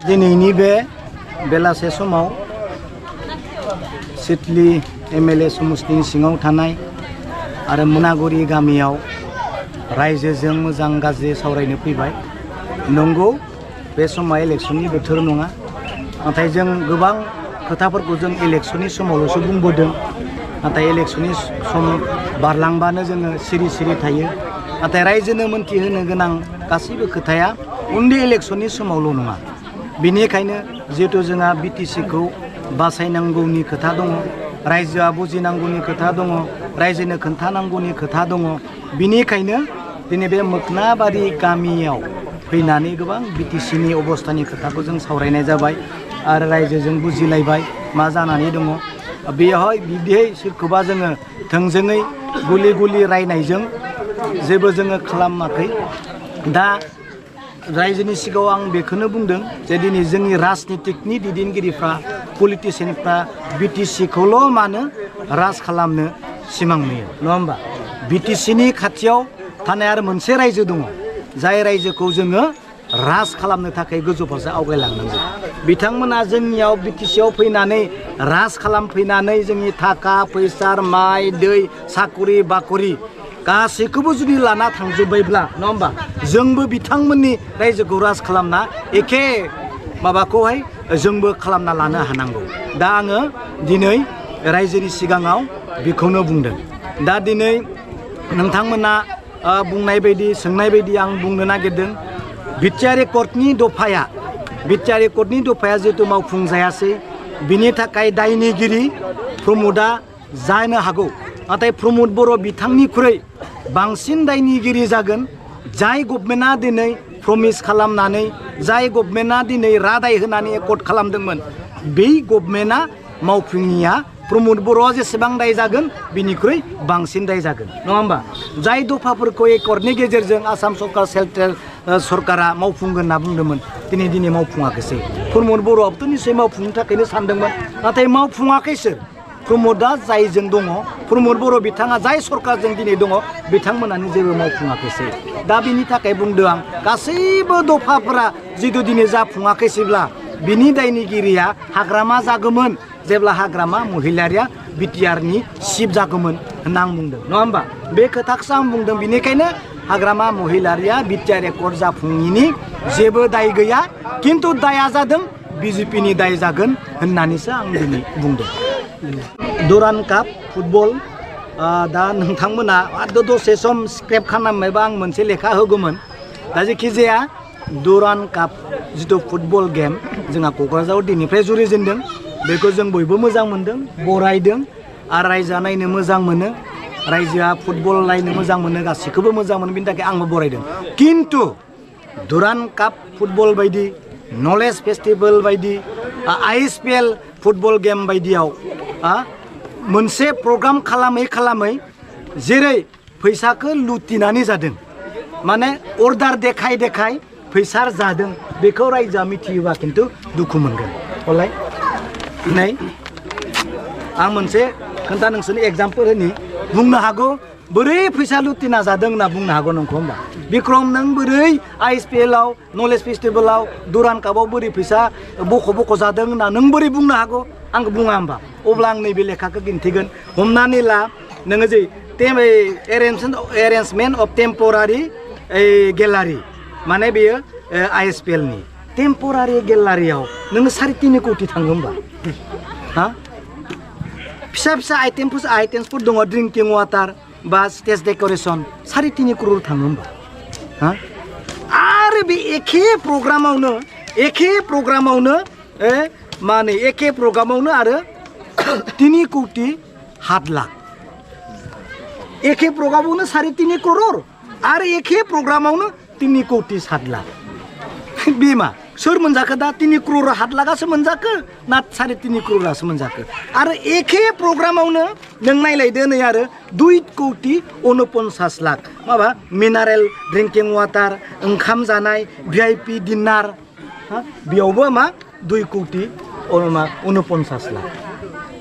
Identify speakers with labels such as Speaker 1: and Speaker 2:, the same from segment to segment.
Speaker 1: दिनैनि बे बेलासे समाव सिडली एमएलए समुस्थिनि सिङाव थानाय आरो मुनागुरि गामियाव रायजोजों मोजां गाज्रि सावरायनो फैबाय। नंगौ बे समा इलेक्शननि बोथोर नङा, नाथाय जों गोबां खोथाफोरखौ जों इलेक्शननि समावल'सो बुंबोदों। नाथाय इलेक्शननि सम बारलांबानो जोङो सिरि सिरि थायो। नाथाय रायजोनो मोनथिहोनो गोनां गासैबो खोथाया उन्दै इलेक्शननि समावल' नङा। बेनिखायनो जिहेतु जोंहा बिटिसिखौ बासायनांगौनि खोथा दङ, रायजोआ बुजिनांगौनि खोथा दङ, रायजोनो खोन्थानांगौनि खोथा दङ। बिनिखायनो दिनै बे मोखनाबारि गामियाव फैनानै गोबां बिटिसिनि अबस्थानि खोथाखौ जों सावरायनाय जाबाय आरो रायजोजों बुजिलायबाय मा जानानै दङ। बेवहाय बिदियै सोरखौबा जोङो थोंजोङै गुलि गुलि रायनायजों जेबो जोङो खालामाखै। दा रायजोनि सिगाङाव आं बेखौनो बुंदों जे दिनै जोंनि राजनितिकनि दैदेनगिरिफ्रा पलिटिसियानफ्रा बिटिसिखौल' मानो राज खालामनो सिमां नुयो, नङा होमबा? बिटिसिनि खाथियाव थानाय आरो मोनसे रायजो दङ, जाय रायजोखौ जोङो राज खालामनो थाखाय गोजौ फारसे आवगायलांनांगौ। बिथांमोना जोंनियाव बिटिसियाव फैनानै राज खालामफैनानै जोंनि थाखा फैसा माइ दै साखरि बाखरि गासैखौबो जुदि लाना थांजोब्बायब्ला, नङा होमबा, जोंबो बिथांमोननि रायजोखौ राज खालामना एखे माबाखौहाय जोंबो खालामना लानो हानांगौ। दा आङो दिनै रायजोनि सिगाङाव बेखौनो बुंदों। दा दिनै नोंथांमोना बुंनाय बायदि सोंनाय बायदि आं बुंनो नागिरदों। बिटिआर एकर्डनि दफाया जिहेतु मावफुंजायासै, बिनि थाखाय दायनिगिरि प्रमदआ जानो हागौ। नाथाय प्रमद बर' बिथांनिख्रुइ बांसिन दायनिगिरि जागोन जाय गभर्नमेन्टआ दिनै प्रमिस खालामनानै, जाय गभर्नमेन्टआ दिनै रादाय होनानै एकर्ड खालामदोंमोन, बै गभर्नमेन्टआ मावफुङिया प्रमद बर'आ जेसेबां दाय जागोन बिनिख्रुइ बांसिन दाय जागोन, नङा होमबा? जाय दफाफोरखौ एकर्डनि गेजेरजों आसाम सरकार सेन्ट्रेल सरकारा मावफुंगोन होनना बुंदोंमोन, दिनै मावफुङाखैसै। प्रमद बर'आबोथ' निश्चय मावफुंनो थाखायनो सानदोंमोन, नाथाय मावफुङाखै सोर? प्रमदआ जायजों दङ, प्रमद बर' बिथाङा जाय सरकारजों दिनै दङ, बिथांमोनानो जेबो मावफुङाखैसै। दा बिनि थाखाय बुंदों आं, गासैबो दफाफोरा जिथु दिनै जाफुङाखैसैब्ला बिनि दायनिगिरिया हाग्रामा जागौमोन जेब्ला हाग्रामा महिलारिया बिटिआरनि चिफ जागौमोन होनना आं बुंदों, नङा होमबा? बे खोथाखौसो आं बुंदों। बेनिखायनो हाग्रामा महिलारिया बिटिआर एकर्ड जाफुङिनि जेबो दाय गैया, खिन्थु दाया जादों बिजेपिनि दाय जागोन होननानैसो आं दिनै बुंदों। दुरान काप फुटबल, दा नोंथांमोना दसे सम स्क्रेप खालामबायबा आं मोनसे लेखा होगौमोन। दा जेखिजाया दुरान काप जिथु फुटबल गेम जोंहा क'क्राझाराव दिनैनिफ्राय जुरिजेनदों, बेखौ जों बयबो मोजां मोनदों, बरायदों आरो रायजोआ नायनो मोजां मोनो। रायजोआ फुटबल नायनो मोजां मोनो, गासैखौबो मोजां मोनो, बिनि थाखाय आंबो बरायदों। खिन्थु दुरान काप फुटबल बायदि, नलेज फेस्टिभेल बायदि, ISPL फुटबल गेम बायदियाव मोनसे प्रग्राम खालामै जेरै फैसाखौ लुटिनानै जादों, माने अर्डार देखाय फैसा जादों, बेखौ रायजोआ मिथियोबा खिन्थु दुखु मोनगोन। हलाय नै आं मोनसे खोन्था नोंसोरनि एग्जाम्पोल होनि, बुंनो हागौ बोरै फैसा लुटिना जादों होनना बुंनो हागौ नोंखौ होमबा? बिक्रम, नों बोरै ISPLआव नलेज फेस्टिभेलाव दुरान कापआव बोरै फैसा बख' जादों होनना नों बोरै बुंनो हागौ? आंखौ बुङा होमबा? अब्ला आं नैबे लेखाखौ दिन्थिगोन। हमनानै ला नोङो जे एरेन्जमेन्ट अफ टेम्परारि गेलारि, माने बेयो ISPLनि टेम्परारि गेलारियाव नोङो 3.5 कौटि थाङो होमबा? फिसा आइटेम्सफोर दङ, ड्रिंकिं वाटार बा स्टेज डेक'रेसन, 3.5 करोड़ थाङो होमबा? आरो बे एखे प्रग्रामावनो आरो 3 कौटि 7 लाख, एखे प्रग्रामावनो 3.5 करोड़ आरो एखे प्रग्रामावनो 3 कौटि 7 लाख। बे मा सोर मोनजाखो? दा 3 करोड़ 7 लाखासो मोनजाखो ना 3.5 करोड़ासो मोनजाखो? आरो एखे प्रग्रामावनो नों नायलायदो नै आरो 2 कौटि 49 लाख माबा मिनारेल ड्रिंकिं वाटार, ओंखाम जानाय, VIP डिनार, बेयावबो मा 2 कौटि 49 लाख,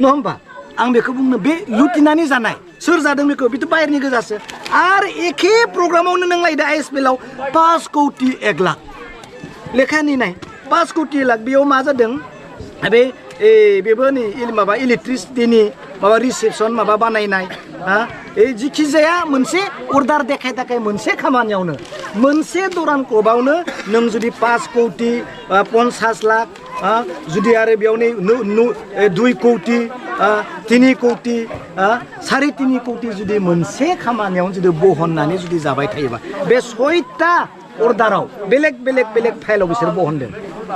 Speaker 1: नङा होमबा? आं बेखौ बुंनो, बे लुटिनानै जानाय सोर जादों बेखौ? बेथ' बाहेरनि गोजासो। आरो एखे प्रग्रामावनो नों लायदो ISPLआव 5 कौटि 1 लाख, लेखानि नाय 5 कोटि लाख बेयाव मा जादों बे बेबो नै माबा इलेक्ट्रिसिटिनि माबा रिसेपसन माबा बानायनाय जिखि जाया मोनसे अर्डार देखाय मोनसे खामानियावनो मोनसे दुरान क्रपआवनो नों जुदि 5 कोटि 50 लाख जुदि आरो बेयावनो 2 कोटि 3 कोटि 3.5 कोटि जुदि मोनसे खामानियावनो जुदि बहननानै जुदि जाबाय थायोबा बे 6टा अर्डाराव बेलेग फाइलाव बिसोर बहनदों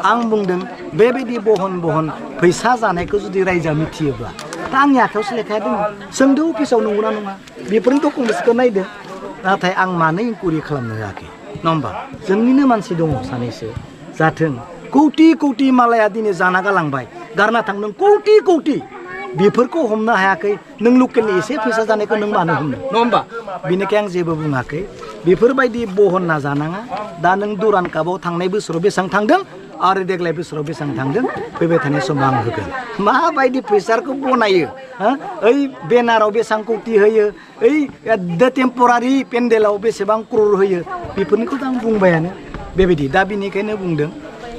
Speaker 1: आं बुंदों बेबायदि बहन फैसा जानायखौ जुदि रायजोआ मिथियोब्ला दा आंनि आखायावसो लेखाया दङ सोंदो अफिसाव नंगौना नङा बेफोरनि डकुमेन्ट्सखौ नायदो नाथाय आं मानो इनकुवेरि खालामनो होआखै नङा होमबा जोंनिनो मानसि दङ सानैसो जाथों कौटि मालाया दिनै जाना गालांबाय गारना थांदों कौटि बेफोरखौ हमनो हायाखै नों लकेलनि एसे फैसा जानायखौ नों मानो हमनो नङा होमबा बेनिखाय आं जेबो बुङाखै बेफोरबायदि बहनना जानाङा दा नों दुरान कापआव थांनाय बोसोराव बेसेबां थांदों आरो देग्लाय बोसोराव बेसेबां थांदों फैबाय थानाय समाव आं होगोन माबायदि फैसाखौ बनायो ओइ बेनाराव बेसेबां कौटि होयो ओइ टेम्परारि पेन्डेलाव बेसेबां क्रर होयो बेफोरनिखौथ' आं बुंबायानो बेबायदि दा बेनिखायनो बुंदों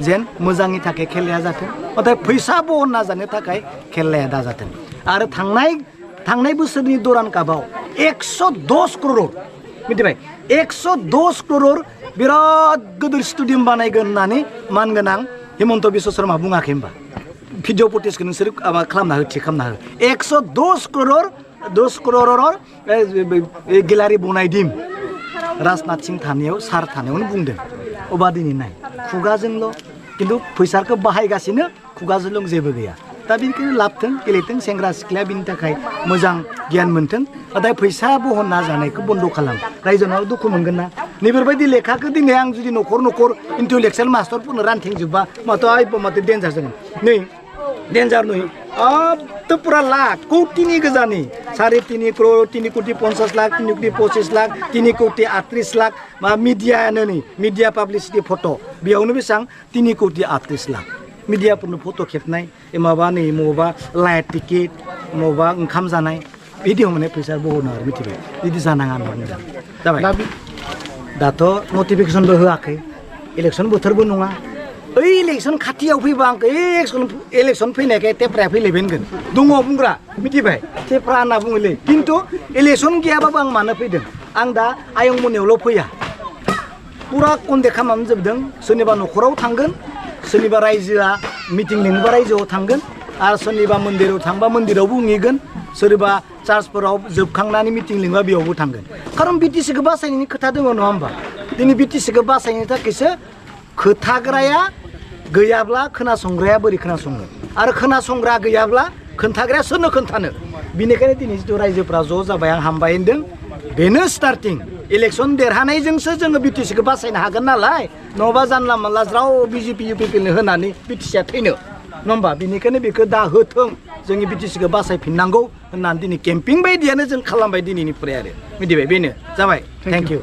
Speaker 1: जेन मोजांनि थाखाय खेलाया जाथों नाथाय फैसा बहनना जानो थाखाय खेलाया दा जाथों आरो थांनाय बोसोरनि दुरान कापआव 110 करोड़ मिथिबाय 110 करोड़ बिराद गिदिर स्टेडियाम बानायगोन होननानै मानगोनां हिमन्त बिश्व शर्मा बुङाखै होमबा भिडिअ फुटेजखौ नोंसोर माबा खालामना हो थिक खालामना हो 110 करोड़ 10 करोड़ गेलारि बनाय दिम राजनाथ सिंह थानायाव सार थानायावनो बुंदों अबा दिनै नाय खुगाजोंल' खिन्थु फैसाखौ बाहायगासिनो खुगाजोंल' जेबो गैया दा बेनिखायनो लाबथों गेलेथों सेंग्रा सिख्लाया बिनि थाखाय मोजां गियान मोनथों नाथाय फैसा बहनना जानायखौ बन्द' खालाम रायजोनाव दुखु मोनगोन ना नैफोरबायदि लेखाखौ दिनै आं जुदि न'खर इन्टेलेक्सुवेल मास्टारफोरनो रानथिंजोबबा माथो डेन्जार जागोन नै डेन्जार नुयो तो पुरा लाख कौटिनि गोजानि 3.5 करोड़ 3 कोटि 50 लाख 3 कोटि 25 लाख 3 कोटि 38 लाख मा मिडियानो नै मिडिया पाब्लिसिटि फट' बेयावनो बेसेबां 3 कोटि 38 लाख मिडियाफोरनो फट' खेबनाय माबा नै मबावबा लाइट टिकेट मबावबा ओंखाम जानाय बिदियाव माने फैसा बहनो आरो मिथिबाय बिदि जानाङा होनना बुंदों जाबाय दाथ' नटिफिकेसनबो होआखै इलेक्सन बोथोरबो नङा ओइ इलेक्सन खाथियाव फैबा आंखौ इलेक्सन फैनायखाय टेफ्राया फैलायबाय होनगोन दङ बुंग्रा मिथिबाय टेफ्रा होनना बुङोलै खिन्थु इलेक्सन गैयाबाबो आं मानो फैदों आं दा आयंमोननियावल' फैया पुरा कन्टेक्ट खालामजोबदों सोरनिबा न'खराव थांगोन सोरनिबा रायजोआ मिटिं लिंबा रायजोआव थांगोन आरो सोरनिबा मन्दिराव थांबा मन्दिरावबो बुंहैगोन सोरबा चार्चफोराव जोबखांनानै मिटिं लिंबा बेयावबो थांगोन खारन बिटिसिखौ बासायनायनि खोथा दङ नङा होमबा दिनै बिटिसिखौ बासायनो थाखायसो खोथाग्राया गैयाब्ला खोनासंग्राया बोरै खोनासंगोन आरो खोनासंग्रा गैयाब्ला खोन्थाग्राया सोरनो खोन्थानो बिनिखायनो दिनै जिथु रायजोफ्रा ज' जाबाय आं हामबाय होनदों बेनो स्टार्टिं इलेक्सन देरहानायजोंसो जोङो बिटिसिखौ बासायनो हागोन नालाय नङाबा जानला मानला ज्राव बिजेपि इउपिपिनो होनानै बिटिसिया थैनो नङा होमबा बेनिखायनो बेखौ दा होथों जोंनि बिटिसिखौ बासायफिननांगौ होननानै दिनै केम्पिं बायदियानो जों खालामबाय दिनैनिफ्राय आरो मिथिबाय बेनो जाबाय थेंक इउ